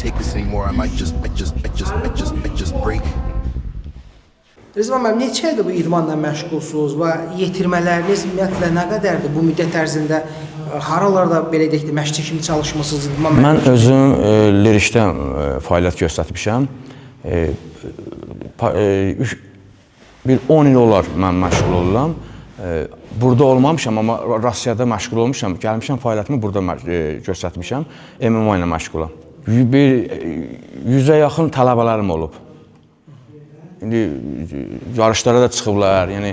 take this anymore. I might just break. Rızvan müəllim, neçə ildir bu idmanla məşğulsunuz və yetirmələriniz ümumiyyətlə nə qədərdir bu müddət ərzində? Haralarda belə deyək də məşqçi kimi çalışmısınız idman? Mən özüm Lerişdə fəaliyyət göstərmişəm. Bir 10 il olar mən məşğul oluram. Burada olmamışam, amma Rusiyada məşğul olmuşam. Gəlmişəm, fəaliyyətimi burada göstərmişəm. MMA ilə məşğulam. Bir 100-ə yaxın tələbələrim olub. İndi yarışlara da çıxıblar, yəni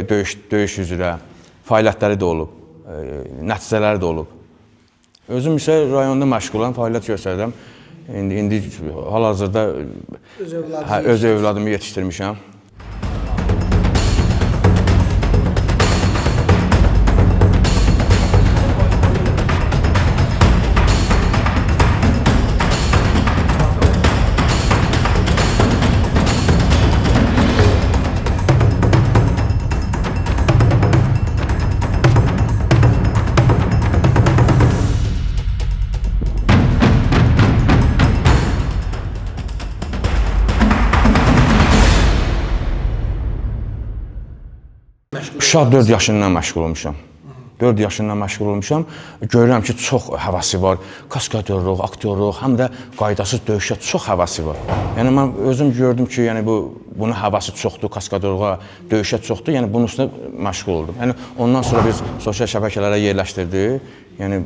döyüş üzrə fəaliyyətləri də olub, nəticələri də olub. Özüm isə rayonda məşğulam, fəaliyyət göstərirəm. İndi hal-hazırda öz övladımı yetişdirmişəm. Uşaq 4 yaşından məşğul olmuşam. 4 yaşından məşğul olmuşam. Görürəm ki, çox həvəsi var. Kaskadyorluq, aktyorluq, həm də qaydasız döyüşə çox həvəsi var. Yəni mən özüm gördüm ki, yəni bunun həvəsi çoxdur, kaskadyorluğa, döyüşə çoxdur. Yəni bunun üstünə məşğul oldum. Yəni ondan sonra biz sosial şəbəkələrə yerləşdirdik. Yəni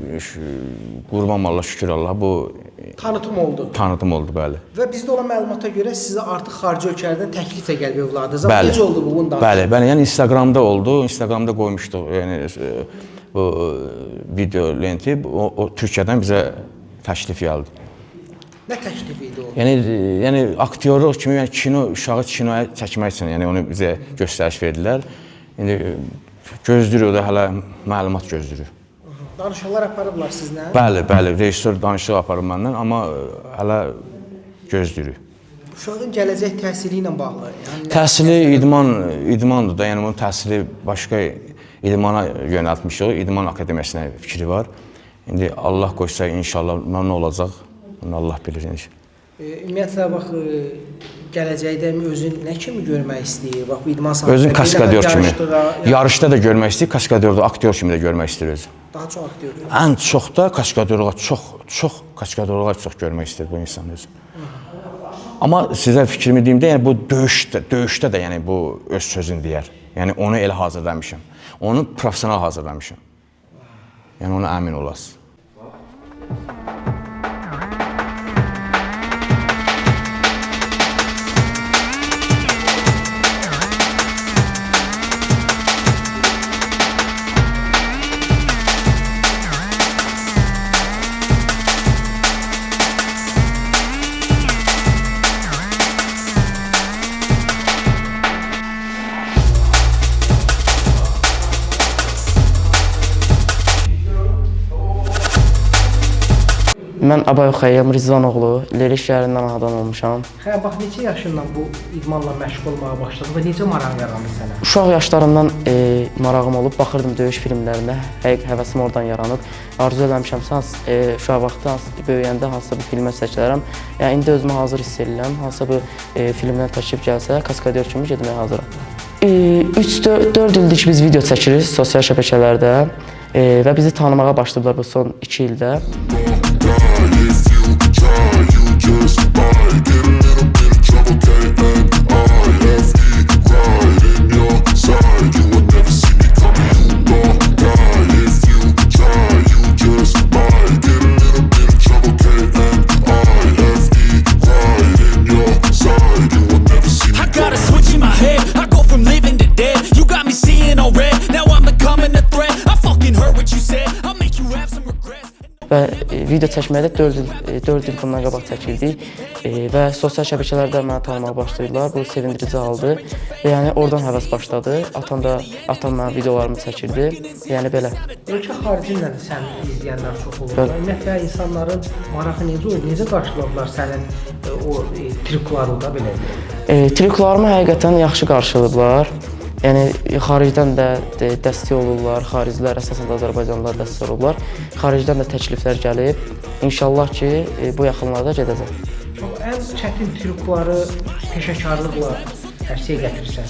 qurban Allah, şükür Allah bu tanıtım oldu. Tanıtım oldu, bəli. Və bizdə olan məlumata görə sizə artıq xarici ölkələrdən təklif də gəlib övladınıza. Bəli. Necə oldu bu bundan? Bəli, yəni Instagramda oldu. Instagramda qoymuşduq. Yəni bu video lenti o Türkiyədən bizə təklif gəldi. Nə təklif idi o? Yəni aktyorluq kimi, yəni kino, uşağı kinoya çəkmək üçün, yəni onu bizə göstəriş verdilər. İndi gözləyirik, o da hələ məlumat gözləyirik. Danışıqlar aparıblar sizlə? Bəli, rejissor danışıq aparıb məndən, amma hələ gözləyirik. Uşağın gələcək təhsili ilə bağlı. Yəni təhsili idmandır da, yəni onun təhsili başqa idmana yönəltmişik, idman akademiyasına fikri var. İndi Allah qoysa inşallah nə olacaq, bunu Allah bilir. Ümumiyyətlə bax gələcəkdə özün nə kimi görmək istəyir? Bax bu idman sahəsində özün kaskadyor kimi. Yarışda da görmək istəyir, kaskadyorda, aktyor kimi də görmək istəyir özü. Daha çox aktyor. Ən çox da kaskadyorluğa çox görmək istəyir bu insan özü. Amma sizə fikrimi deyim də, yəni bu döyüşdə də yəni bu öz sözünü deyər. Yəni onu elə hazırlamışam. Onu professional hazırlamışam. Yəni ona əmin olasınız. Mən Abayev Xəyyam Rizvanoğlu, Leriş şəhərindən anadan olmuşam. Bax neçə yaşından bu idmanla məşğul olmağa başladın və necə maraq yarandı sənə? Uşaq yaşlarımdan marağım olub, baxırdım döyüş filmlərinə, həvəsim oradan yaranıb. Arzu eləmişəmsə, uşaq vaxtı böyüyəndə hansısa bir filmə çəkilərəm. Yəni indi özümü hazır hiss edirəm, hansısa bir filmdən təklif gəlsə, kaskadyor kimi getməyə hazıram. 3-4 ildir ki, biz video çəkirik sosial şəbəkələrdə və bizi tanımağa başladılar bu son 2 ildə. Və video çəkməyə də 4 il bundan qabaq çəkildik və sosial şəbəkələrdə məni tanımağa başlayırlar. Bu sevindirici haldır. Yəni oradan həvəs başladı. Atam mənim videolarımı çəkirdi. Yəni belə. Ölkə xaricində də səni izləyənlər çox olur. Ümumiyyətlə insanların marağı necə oldu? Necə qarşıladılar sənin o triklarını da belə? Triklarımı həqiqətən yaxşı qarşıladılar. Yəni xaricdən də dəstək olurlar, xaricilər əsasən də Azərbaycanlılar dəstək olurlar. Xaricdən də təkliflər gəlib. İnşallah ki, bu yaxınlarda gedəcəm. Ən çətin trükları peşəkarlıqla hərsəyə gətirirsən.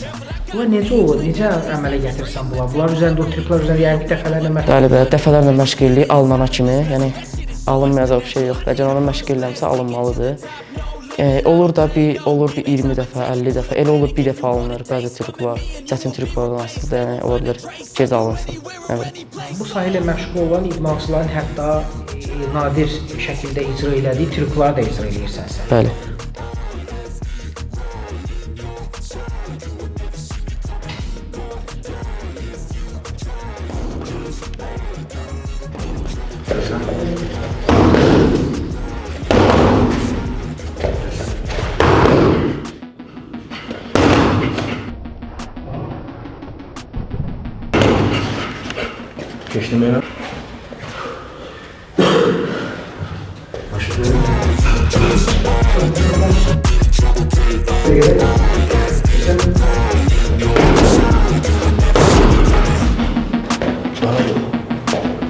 Bunlar necə olur? Necə əmələ gətirirsən bunlar? Bunlar üzərində o trüklər üzərində yəni bir dəfələrlə məşq. Bəli, dəfələrlə məşq eləyirik, alınana kimi. Yəni alınmayacaq bir şey yoxdur. Əgər onu məşq eləmirsə alınmalıdır. Olur bir 20 dəfə, 50 dəfə. Elə olur bir dəfə alınır bəzi trüklər. Çətin trüklərdən asılı da, yəni ola bilər gec alınsın. Evet. Bu sahə ilə məşğul olan idmançıların hətta nadir şəkildə icra elədiyi trükləri də icra edirsən sən. Bəli. Geçtim ya.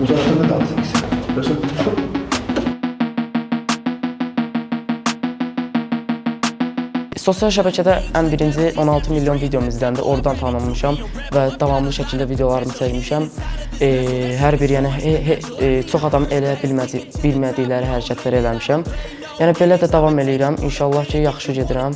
Uzaktan da alsın. Sosial şəbəkədə ən birinci 16 milyon videom izləndi. Oradan tanınmışam və davamlı şəkildə videolarımı çəkmişəm. Hər bir çox adam elə bilmədikləri hərəkətlər eləmişəm. Yəni belə də davam eləyirəm. İnşallah ki, yaxşı gedirəm.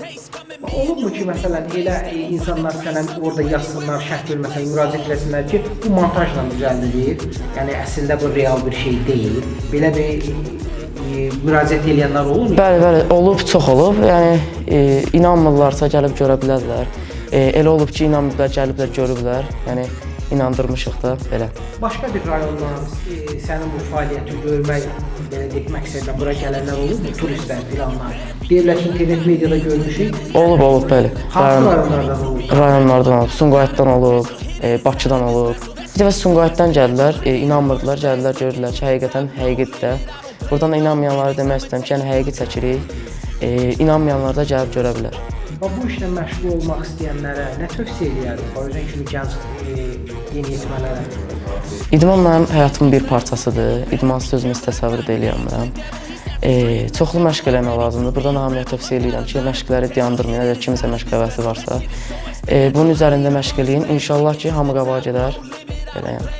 Olubmu ki, məsələn, elə insanlar sənə orada yazsınlar, şərh verməsən, müraciət etsinlər ki, bu montajla düzəldilir. Yəni əslində bu real bir şey deyil. Belə bir müraciət edənlər olurmu? Bəli, olub, çox olub. Yəni inanmırlarsa gəlib görə bilərlər. Elə olub ki, inanmırlar, gəliblər, görüblər. Yəni inandırmışıq da belə. Başqa bir rayondan sənin bu fəaliyyəti görmək, belə deyək, məqsədlə bura gələnlər olubmu? Turistlər, filanlar. Deyirlər ki, internet mediada görmüşük. Olub, bəli. Hansı rayonlardan olub? Rayonlardan olub, Sumqayıtdan olub, Bakıdan olub. Bir dəfə Sumqayıtdan gəldilər, inanmırdılar, gəldilər, gördülər ki, həqiqətən həqiqidir. Buradan da inanmayanlara demək istəyirəm ki, yəni həqiqi çəkirik. İnanmayanlar da gəlib görə bilər. Bu işlə məşğul olmaq istəyənlərə nə tövsiyə edərdin? Özün kimi gənc yeniyetmələrə. İdman mənim həyatımın bir parçasıdır. İdmansız özümü təsəvvür edə bilmirəm. Çoxlu məşq eləmək lazımdır. Buradan hamıya tövsiyə edirəm ki, məşqləri dayandırmayın. Əgər kimisə məşq həvəsi varsa, bunun üzərində məşq eləyin. İnşallah ki, hamı qabağa gedər. Belə yəni.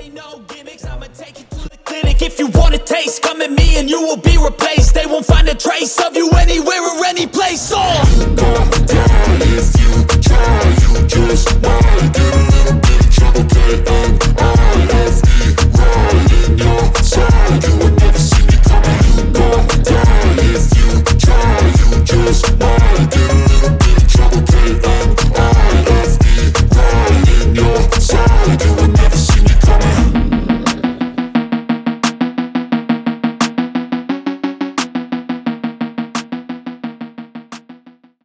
If you want a taste, come at me and you will be replaced. They won't find a trace of you anywhere or any place. Oh.